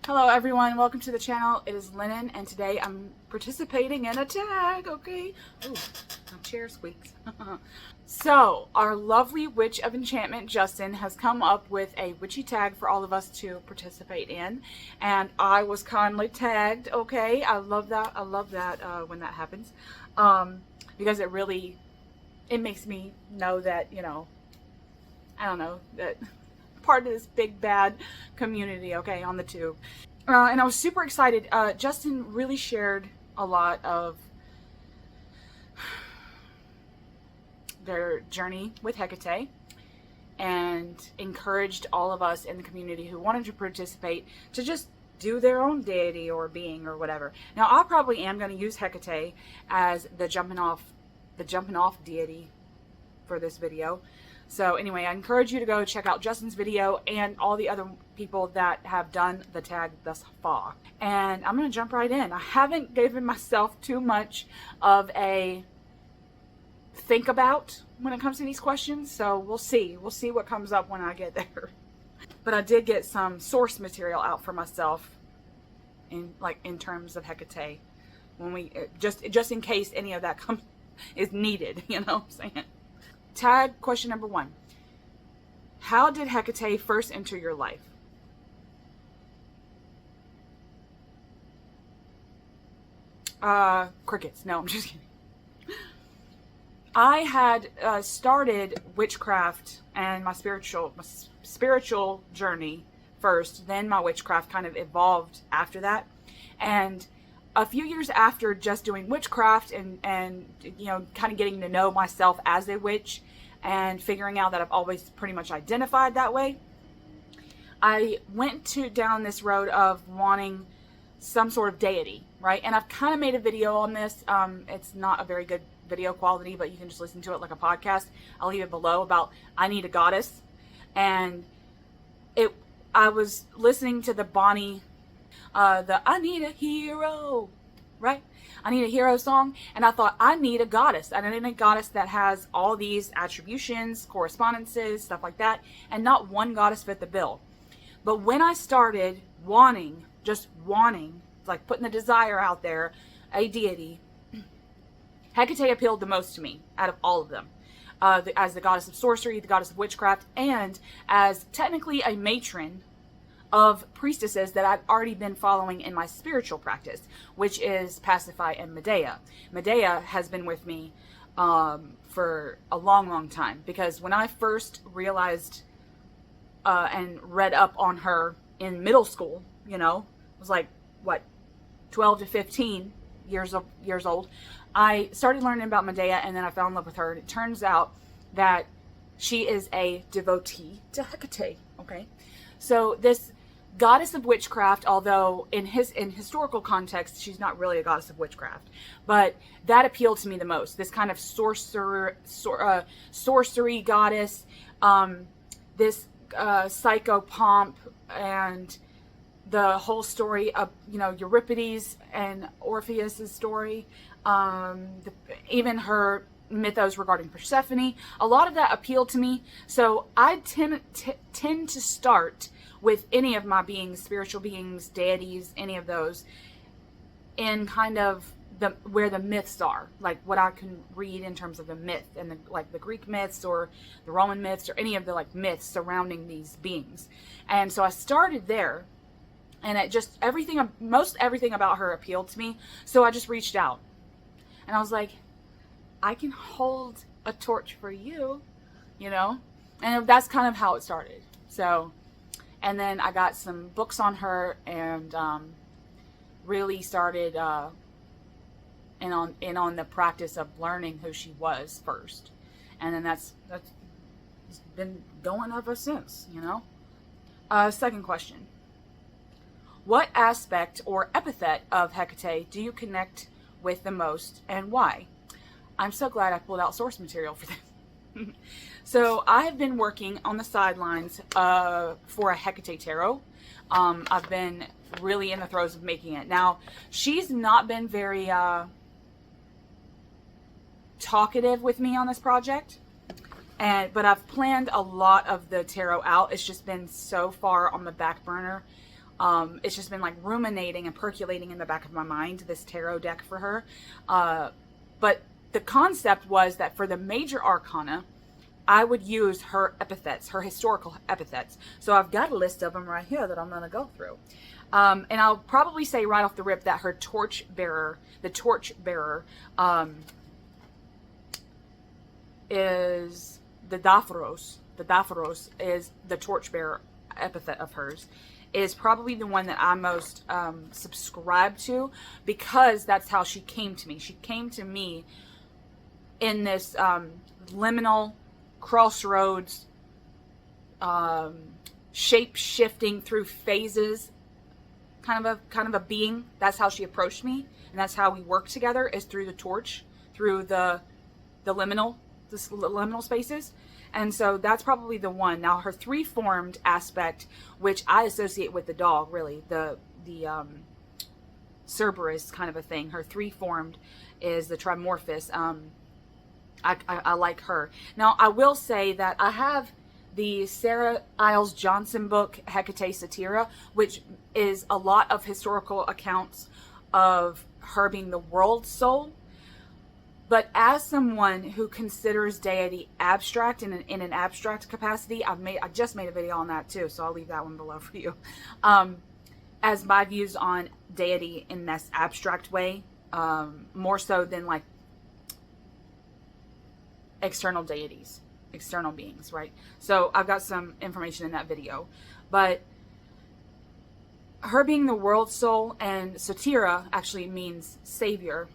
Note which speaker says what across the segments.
Speaker 1: Hello everyone, welcome to the channel. It is Lennon and today I'm participating in a tag, okay? Ooh, my chair squeaks. So, our lovely Witch of Enchantment, Justin, has come up with a witchy tag for all of us to participate in. And I was kindly tagged, okay? I love that. I love that when that happens. Because it makes me know that, I don't know, that part of this big bad community, okay, on the tube. And I was super excited. Justin really shared a lot of their journey with Hekate and encouraged all of us in the community who wanted to participate to just do their own deity or being or whatever. Now I probably am going to use Hekate as the jumping off deity for this video. So anyway, I encourage you to go check out Justin's video and all the other people that have done the tag thus far. And I'm going to jump right in. I haven't given myself too much of a think about when it comes to these questions, so we'll see. We'll see what comes up when I get there. But I did get some source material out for myself in terms of Hekate, when we just in case any of that is needed, you know what I'm saying? Tag question number 1. How did Hekate first enter your life? Crickets. No, I'm just kidding. I had started witchcraft and my spiritual journey first, then my witchcraft kind of evolved after that. And a few years after just doing witchcraft and kind of getting to know myself as a witch and figuring out that I've always pretty much identified that way, I went down this road of wanting some sort of deity, right? And I've kind of made a video on this. It's not a very good video quality, but you can just listen to it like a podcast. I'll leave it below, about I need a goddess. And I was listening to the Bonnie, the I need a hero, right? I need a hero song. And I thought, I need a goddess. I need a goddess that has all these attributions, correspondences, stuff like that. And not one goddess fit the bill. But when I started just wanting, like putting the desire out there, a deity, Hekate appealed the most to me out of all of them. As the goddess of sorcery, the goddess of witchcraft, and as technically a matron of priestesses that I've already been following in my spiritual practice, which is Pacify and Medea. Medea has been with me for a long, long time, because when I first realized and read up on her in middle school, it was like, what, 12 to 15 years old, I started learning about Medea, and then I fell in love with her. And it turns out that she is a devotee to Hekate, okay? So this goddess of witchcraft, although in historical context, she's not really a goddess of witchcraft, but that appealed to me the most. This kind of sorcery goddess, this psychopomp, and the whole story of, Euripides and Orpheus' story, even her mythos regarding Persephone, a lot of that appealed to me. So I tend to start with any of my beings, spiritual beings, deities, any of those, in kind of where the myths are, like what I can read in terms of the myth, and the Greek myths or the Roman myths, or any of the myths surrounding these beings. And so I started there, and most everything about her appealed to me. So I just reached out, and I was like, I can hold a torch for you, and that's kind of how it started. So, and then I got some books on her, and really started in on the practice of learning who she was first, and then that's been going ever since. Second question: what aspect or epithet of Hekate do you connect with the most, and why? I'm so glad I pulled out source material for this. So I have been working on the sidelines for a Hekate tarot. I've been really in the throes of making it. Now, she's not been very talkative with me on this project. But I've planned a lot of the tarot out. It's just been so far on the back burner It's just been like ruminating and percolating in the back of my mind, this tarot deck for her. But the concept was that for the major arcana, I would use her epithets, her historical epithets. So I've got a list of them right here that I'm going to go through. And I'll probably say right off the rip that her torch bearer, the torch bearer, is the Daphoros. The Daphoros is the torch bearer epithet of hers. Is probably the one that I most subscribe to, because that's how she came to me. She came to me in this liminal crossroads, shape shifting through phases kind of a being. That's how she approached me, and that's how we work together, is through the torch, through the liminal spaces. And so that's probably the one. Now her three-formed aspect, which I associate with the dog, really, the Cerberus kind of a thing. Her three-formed is the Trimorphous. I like her. Now I will say that I have the Sarah Iles Johnson book, Hekate Satira, which is a lot of historical accounts of her being the world soul. But as someone who considers deity abstract in an abstract capacity, I just made a video on that too, so I'll leave that one below for you. As my views on deity in this abstract way, more so than like external deities, external beings, right? So I've got some information in that video. But her being the world soul, and Satira actually means savior,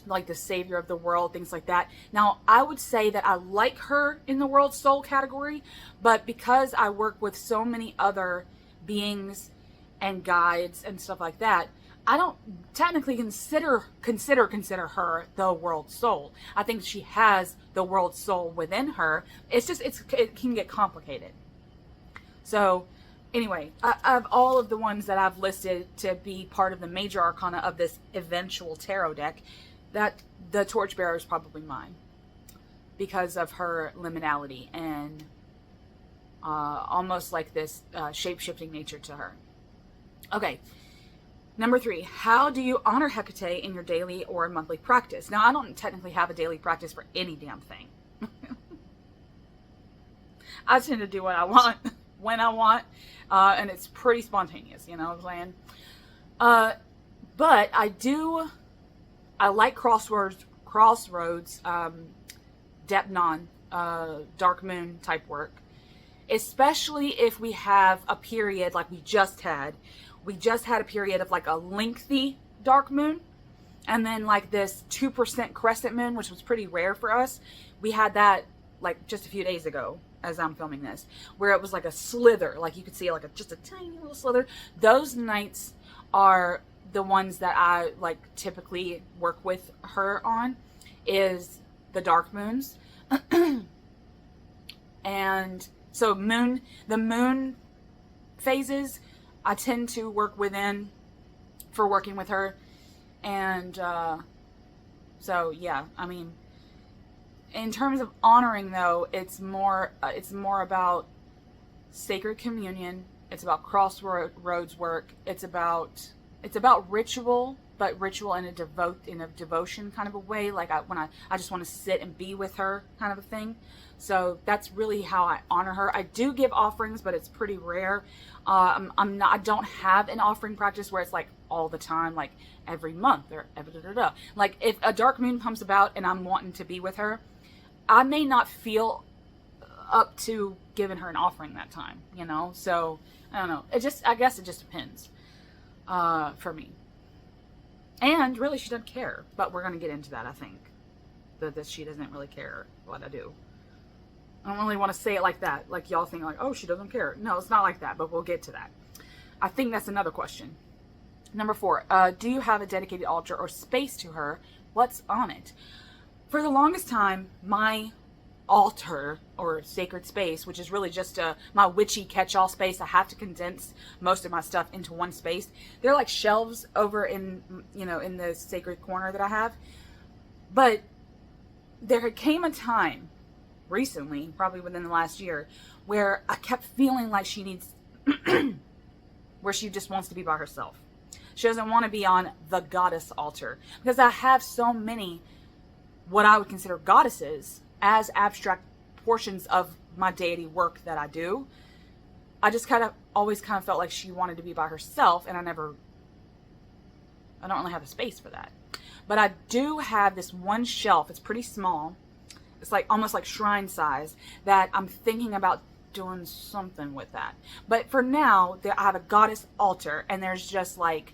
Speaker 1: like the savior of the world, things like that. Now, I would say that I like her in the world soul category, but because I work with so many other beings and guides and stuff like that, I don't technically consider her the world soul. I think she has the world soul within her. It's just, it can get complicated. So anyway, of all of the ones that I've listed to be part of the major arcana of this eventual tarot deck, that the torchbearer is probably mine, because of her liminality and almost like this shape-shifting nature to her. Okay, number 3, how do you honor Hekate in your daily or monthly practice? Now, I don't technically have a daily practice for any damn thing. I tend to do what I want, when I want, and it's pretty spontaneous, you know what I'm saying? But I like Crossroads, Depnon, Dark Moon type work, especially if we have a period like we just had. We just had a period of like a lengthy dark moon, and then like this 2% crescent moon, which was pretty rare for us. We had that like just a few days ago as I'm filming this, where it was like a slither, like you could see like just a tiny little slither. Those nights are the ones that I like typically work with her on, is the dark moons. And so the moon phases I tend to work within for working with her. And so yeah, I mean, in terms of honoring though, it's more about sacred communion. It's about crossroads work. It's about ritual, but ritual in a devotion kind of a way. Like I just want to sit and be with her kind of a thing. So that's really how I honor her. I do give offerings, but it's pretty rare. I don't have an offering practice where it's like all the time, like every month or like if a dark moon comes about and I'm wanting to be with her, I may not feel up to giving her an offering that time, you know? So I don't know. I guess it just depends. For me. And really she doesn't care, but we're going to get into that, I think. That she doesn't really care what I do. I don't really want to say it like that, like y'all think like, oh, she doesn't care. No, it's not like that, but we'll get to that. I think that's another question. Number 4, do you have a dedicated altar or space to her? What's on it? For the longest time, my altar or sacred space, which is really just my witchy catch-all space. I have to condense most of my stuff into one space. They're like shelves over in the sacred corner that I have. But there came a time recently, probably within the last year, where I kept feeling like she needs where she just wants to be by herself. She doesn't want to be on the goddess altar, because I have so many what I would consider goddesses as abstract portions of my deity work that I do. I just always felt like she wanted to be by herself, and I don't really have the space for that. But I do have this one shelf. It's pretty small. It's like almost like shrine size, that I'm thinking about doing something with that. But for now, I have a goddess altar, and there's just like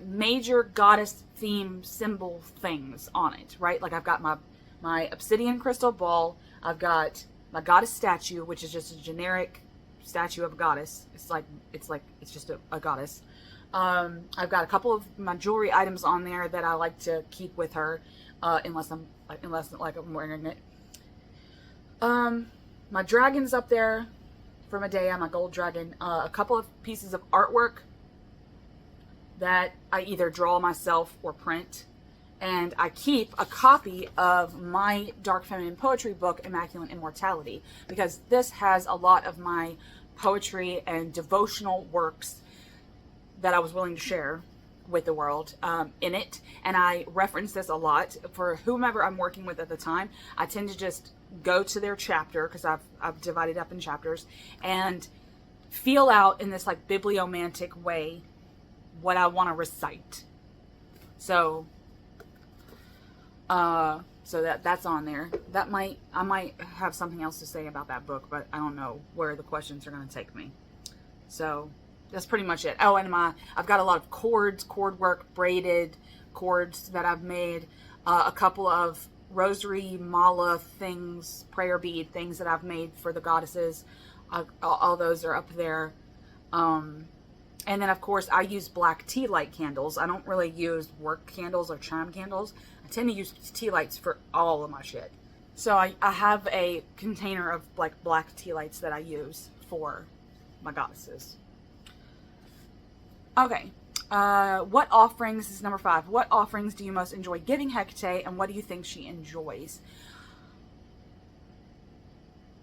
Speaker 1: major goddess theme symbol things on it, right? Like I've got my obsidian crystal ball. I've got my goddess statue, which is just a generic statue of a goddess. It's just a goddess. I've got a couple of my jewelry items on there that I like to keep with her, unless I'm wearing it. My dragon's up there for Medea, my gold dragon. A couple of pieces of artwork that I either draw myself or print. And I keep a copy of my Dark Feminine Poetry book, Immaculate Immortality, because this has a lot of my poetry and devotional works that I was willing to share with the world in it. And I reference this a lot for whomever I'm working with at the time. I tend to just go to their chapter, because I've divided up in chapters, and feel out in this like bibliomantic way what I want to recite. So that's on there. I might have something else to say about that book, but I don't know where the questions are going to take me. So that's pretty much it. Oh, and I've got a lot of cord work, braided cords that I've made, a couple of rosary mala things, prayer bead things that I've made for the goddesses. All those are up there. And then, of course, I use black tea light candles. I don't really use work candles or chime candles. I tend to use tea lights for all of my shit. So I have a container of like black tea lights that I use for my goddesses. Okay. What offerings, this is number 5. What offerings do you most enjoy giving Hekate, and what do you think she enjoys?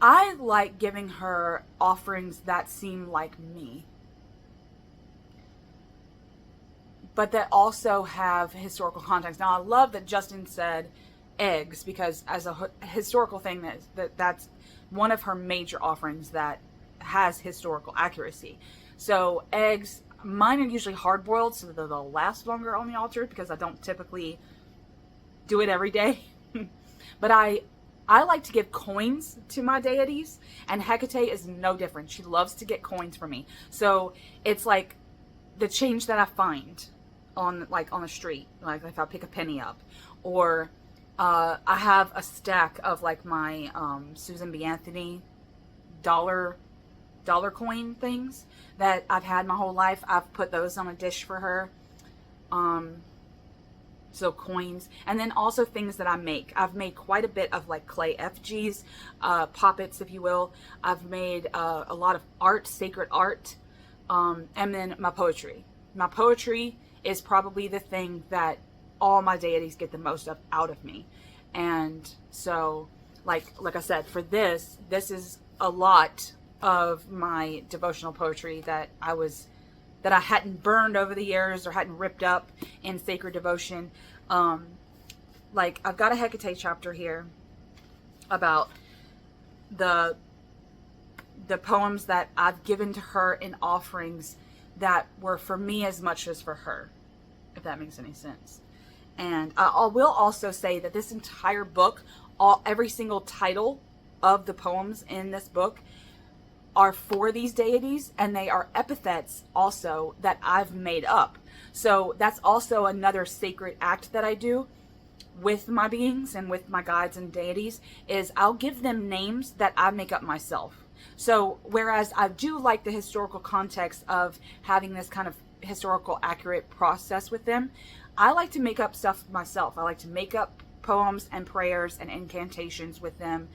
Speaker 1: I like giving her offerings that seem like me, but that also have historical context. Now, I love that Justin said eggs, because as a historical thing, that's one of her major offerings that has historical accuracy. So eggs, mine are usually hard boiled, so that they'll last longer on the altar, because I don't typically do it every day. But I like to give coins to my deities, and Hekate is no different. She loves to get coins from me. So it's like the change that I find on the street, like if I pick a penny up, or I have a stack of like my Susan B. Anthony dollar coin things that I've had my whole life. I've put those on a dish for her. So coins, and then also things that I make. I've made quite a bit of like clay effigies, poppets, if you will. I've made a lot of art, sacred art, and then my poetry. My poetry is probably the thing that all my deities get the most out of me. And so, like I said, for this is a lot of my devotional poetry that I hadn't burned over the years or hadn't ripped up in sacred devotion. Like I've got a Hekate chapter here about the poems that I've given to her in offerings that were for me as much as for her, if that makes any sense. And I will also say that this entire book, every single title of the poems in this book are for these deities, and they are epithets also that I've made up. So that's also another sacred act that I do with my beings and with my guides and deities, is I'll give them names that I make up myself. So whereas I do like the historical context of having this kind of historical accurate process with them, I like to make up stuff myself. I like to make up poems and prayers and incantations with them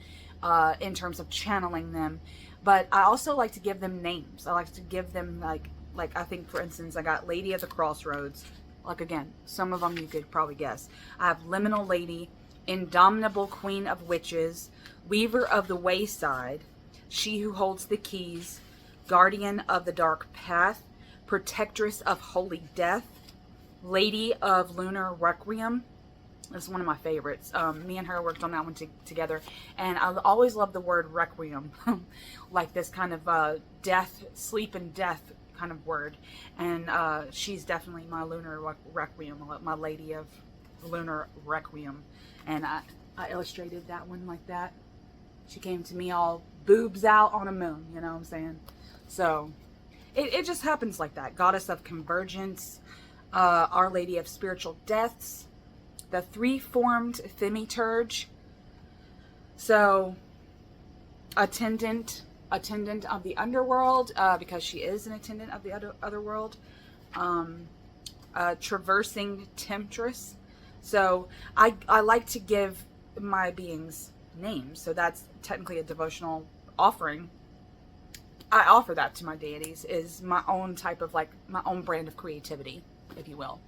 Speaker 1: in terms of channeling them. But I also like to give them names. I like to give them like I think, for instance, I got Lady of the Crossroads. Like, again, some of them you could probably guess. I have Liminal Lady, Indomitable Queen of Witches, Weaver of the Wayside, She Who Holds the Keys, guardian of the dark path, protectress of holy death, lady of lunar requiem. This is one of my favorites. Me and her worked on that one together, and I always love the word requiem, like this kind of death, sleep and death kind of word. And she's definitely my lunar requiem, my lady of lunar requiem. And I illustrated that one like that. She came to me all boobs out on a moon, you know what I'm saying? So it just happens like that. Goddess of convergence, Our Lady of spiritual deaths, the three-formed themiturge. So attendant of the underworld, because she is an attendant of the otherworld. Traversing temptress. So I like to give my beings names. So that's technically a devotional offering. I offer that to my deities, is my own type of, like, my own brand of creativity, if you will.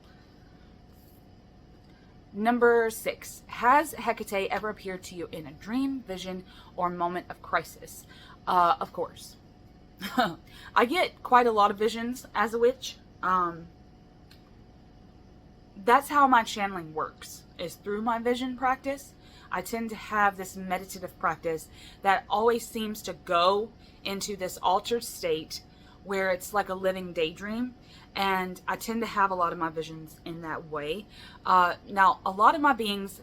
Speaker 1: Number 6. Has Hekate ever appeared to you in a dream, vision, or moment of crisis? Of course. I get quite a lot of visions as a witch. That's how my channeling works, is through my vision practice. I tend to have this meditative practice that always seems to go into this altered state where it's like a living daydream. And I tend to have a lot of my visions in that way. Now, a lot of my beings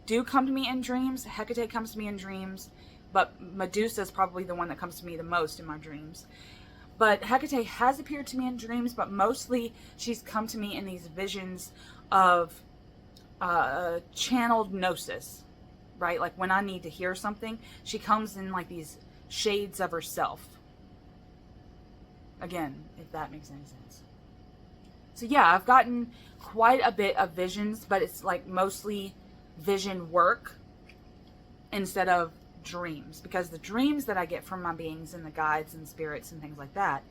Speaker 1: do come to me in dreams. Hekate comes to me in dreams. But Medusa is probably the one that comes to me the most in my dreams. But Hekate has appeared to me in dreams, but mostly she's come to me in these visions of channeled gnosis, right? Like when I need to hear something, she comes in like these shades of herself. Again, if that makes any sense. So yeah, I've gotten quite a bit of visions, but it's like mostly vision work instead of dreams, because the dreams that I get from my beings and the guides and spirits and things like that,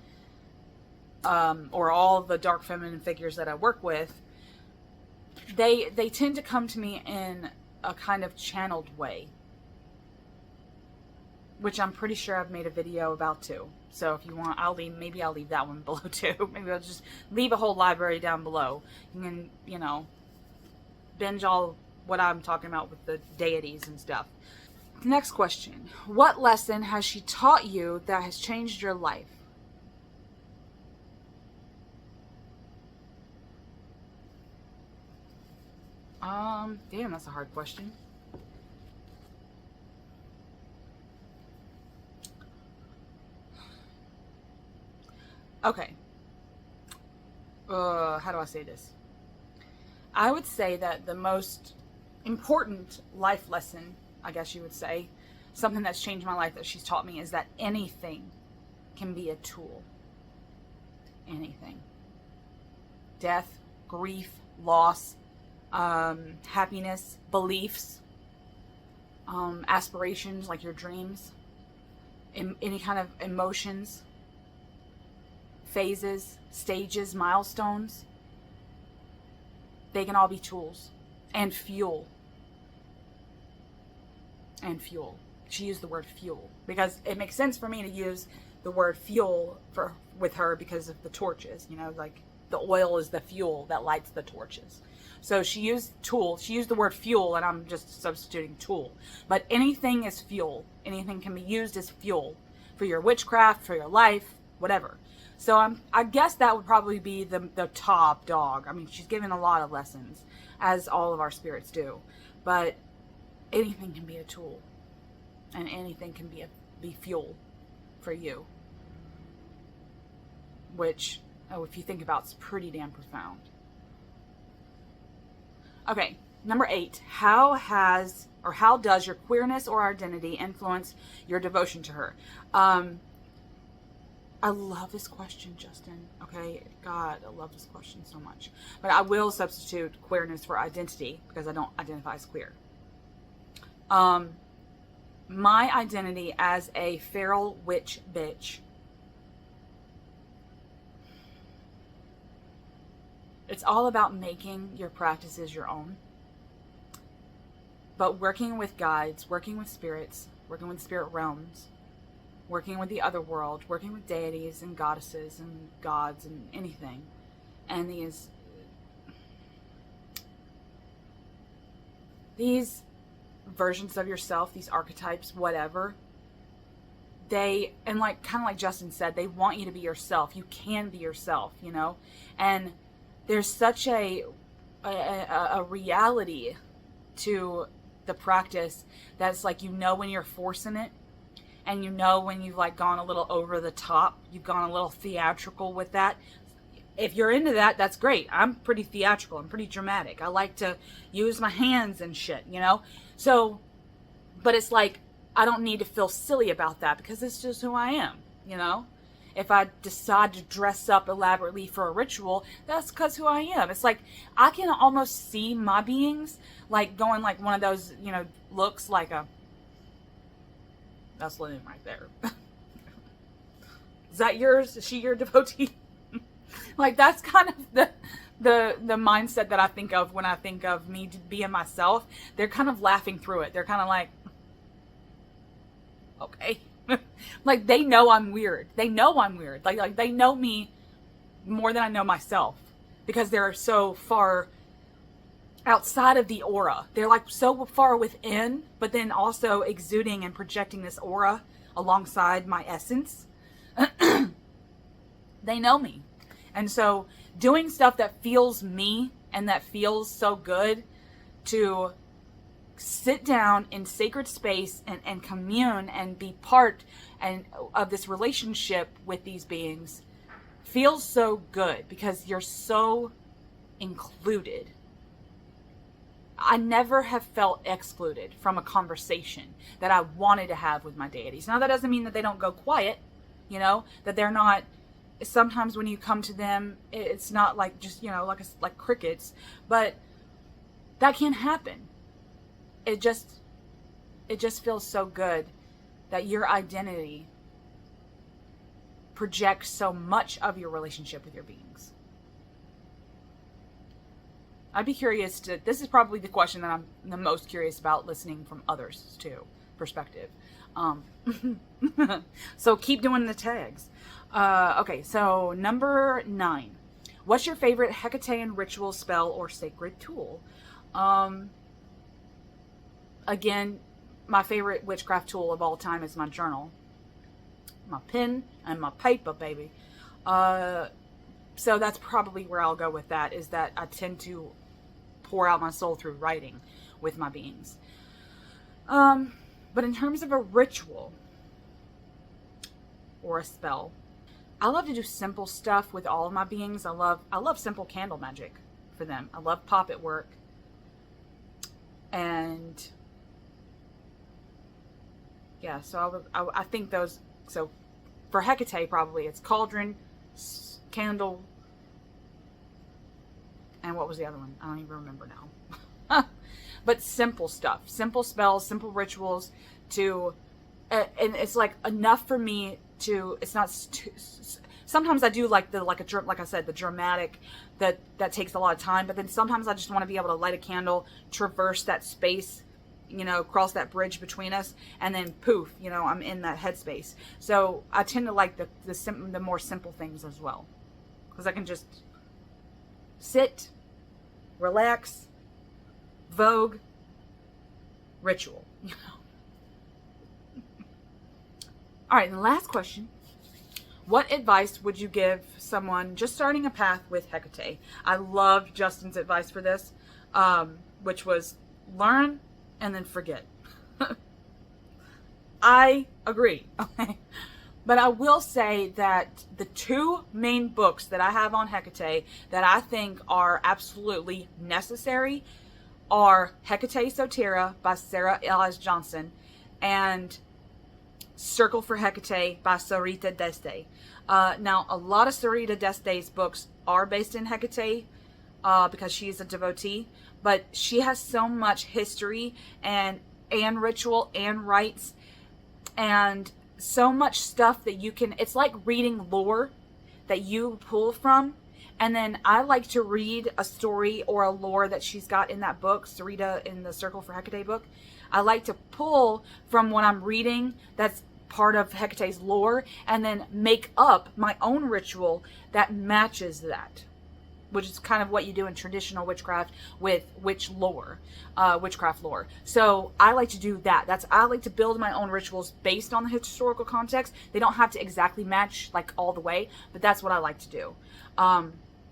Speaker 1: or all the dark feminine figures that I work with, they tend to come to me in a kind of channeled way, which I'm pretty sure I've made a video about too. So if you want, maybe I'll leave that one below too. Maybe I'll just leave a whole library down below. You can, you know, binge all what I'm talking about with the deities and stuff. Next question. What lesson has she taught you that has changed your life? Damn, that's a hard question. Okay. How do I say this? I would say that the most important life lesson, I guess you would say, something that's changed my life that she's taught me, is that anything can be a tool. Anything. Death, grief, loss, happiness, beliefs, aspirations like your dreams, any kind of emotions, phases, stages, milestones. They can all be tools and fuel. And fuel. She used the word fuel because it makes sense for me to use the word fuel with her because of the torches. You know, like the oil is the fuel that lights the torches. So she used tool. She used the word fuel, and I'm just substituting tool. But anything is fuel. Anything can be used as fuel for your witchcraft, for your life, whatever. So I guess that would probably be the top dog. I mean, she's given a lot of lessons, as all of our spirits do. But anything can be a tool, and anything can be fuel for you. Which, if you think about, it's pretty damn profound. Okay, number 8. How does your queerness or identity influence your devotion to her? I love this question, Justin. Okay, God, I love this question so much. But I will substitute queerness for identity because I don't identify as queer. My identity as a feral witch bitch. It's all about making your practices your own. But working with guides, working with spirits, working with spirit realms, working with the other world, working with deities and goddesses and gods and anything. And these versions of yourself, these archetypes, whatever, and like, kind of like Justin said, they want you to be yourself. You can be yourself, you know? And there's such a reality to the practice that's like, you know, when you're forcing it, and you know when you've like gone a little over the top, you've gone a little theatrical with that. If you're into that, that's great. I'm pretty theatrical. I'm pretty dramatic. I like to use my hands and shit, you know? So, but it's like, I don't need to feel silly about that because it's just who I am, you know? If I decide to dress up elaborately for a ritual, that's because who I am. It's like, I can almost see my beings like going like one of those, you know, looks like that's Lynn right there. Is that yours? Is she your devotee? Like, that's kind of the mindset that I think of when I think of me being myself. They're kind of laughing through it. They're kind of like, okay. Like, they know I'm weird. They know I'm weird. Like they know me more than I know myself because they're so far outside of the aura. They're like so far within, but then also exuding and projecting this aura alongside my essence. They know me. And so doing stuff that feels me and that feels so good, to sit down in sacred space and commune and be part of this relationship with these beings, feels so good because you're so included. I never have felt excluded from a conversation that I wanted to have with my deities. Now, that doesn't mean that they don't go quiet, you know, that they're not. Sometimes when you come to them, it's not like just, you know, like crickets, but that can happen. It just feels so good that your identity projects so much of your relationship with your beings. I'd be curious this is probably the question that I'm the most curious about, listening from others too, perspective. So keep doing the tags. Okay, so number 9. What's your favorite Hekatean ritual, spell, or sacred tool? Again, my favorite witchcraft tool of all time is my journal. My pen and my paper, baby. So that's probably where I'll go with that, is that I tend to pour out my soul through writing with my beings. But in terms of a ritual or a spell, I love to do simple stuff with all of my beings. I love simple candle magic for them. I love poppet work. And yeah, so I think those, so for Hekate, probably it's cauldron, candle, and what was the other one? I don't even remember now. But simple stuff, simple spells, simple rituals to, and it's like enough for me to, it's not too, sometimes I do like I said, the dramatic, that takes a lot of time, but then sometimes I just want to be able to light a candle, traverse that space, you know, cross that bridge between us, and then poof, you know, I'm in that headspace. So I tend to like the more simple things as well, because I can just sit, relax, vogue, ritual. All right, and the last question. What advice would you give someone just starting a path with Hekate? I loved Justin's advice for this, which was learn and then forget. I agree. Okay. But I will say that the 2 main books that I have on Hekate that I think are absolutely necessary are Hekate Sotira by Sarah Elias Johnson and Circle for Hekate by Sarita Deste. Now, a lot of Sarita Deste's books are based in Hekate because she's a devotee, but she has so much history and ritual and rites and so much stuff that you can, it's like reading lore that you pull from. And then I like to read a story or a lore that she's got in that book, Sarita in the Circle for Hekate book. I like to pull from what I'm reading that's part of Hecate's lore and then make up my own ritual that matches that, which is kind of what you do in traditional witchcraft with witchcraft lore. So I like to do that. I like to build my own rituals based on the historical context. They don't have to exactly match like all the way, but that's what I like to do.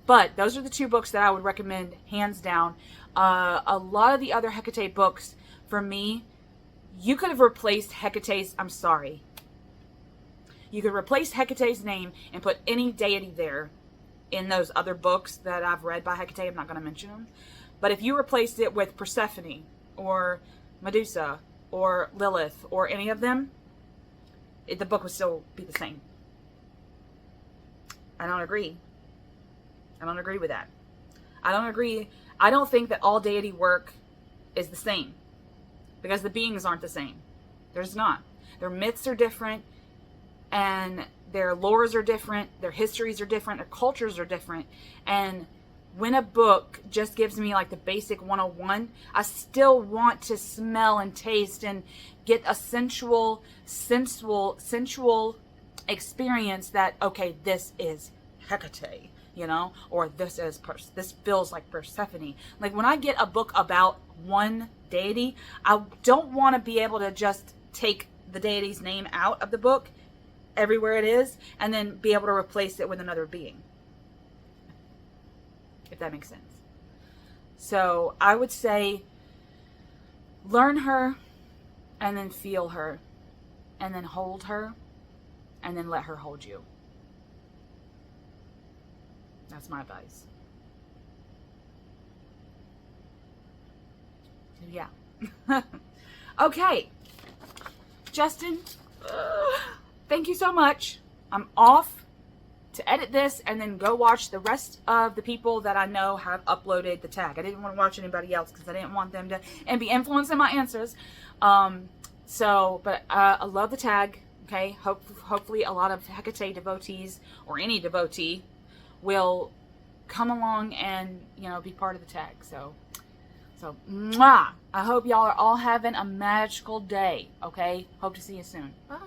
Speaker 1: But those are the 2 books that I would recommend hands down. A lot of the other Hekate books, for me, you could have replaced Hecate's, I'm sorry. You could replace Hecate's name and put any deity there in those other books that I've read by Hekate. I'm not going to mention them. But if you replaced it with Persephone or Medusa or Lilith or any of them, the book would still be the same. I don't agree. I don't agree with that. I don't agree. I don't think that all deity work is the same. Because the beings aren't the same. There's not. Their myths are different. And their lores are different. Their histories are different. Their cultures are different. And when a book just gives me like the basic 101, I still want to smell and taste and get a sensual experience that, okay, this is Hekate, you know, or this feels like Persephone. Like when I get a book about one deity, I don't want to be able to just take the deity's name out of the book everywhere it is and then be able to replace it with another being, if that makes sense. So I would say learn her and then feel her and then hold her and then let her hold you. That's my advice. Yeah. Okay. Justin, thank you so much. I'm off to edit this and then go watch the rest of the people that I know have uploaded the tag. I didn't want to watch anybody else because I didn't want them to and be influencing my answers. But I love the tag. Okay. Hopefully a lot of Hekate devotees or any devotee will come along and, you know, be part of the tag. So mwah! I hope y'all are all having a magical day. Okay. Hope to see you soon. Bye.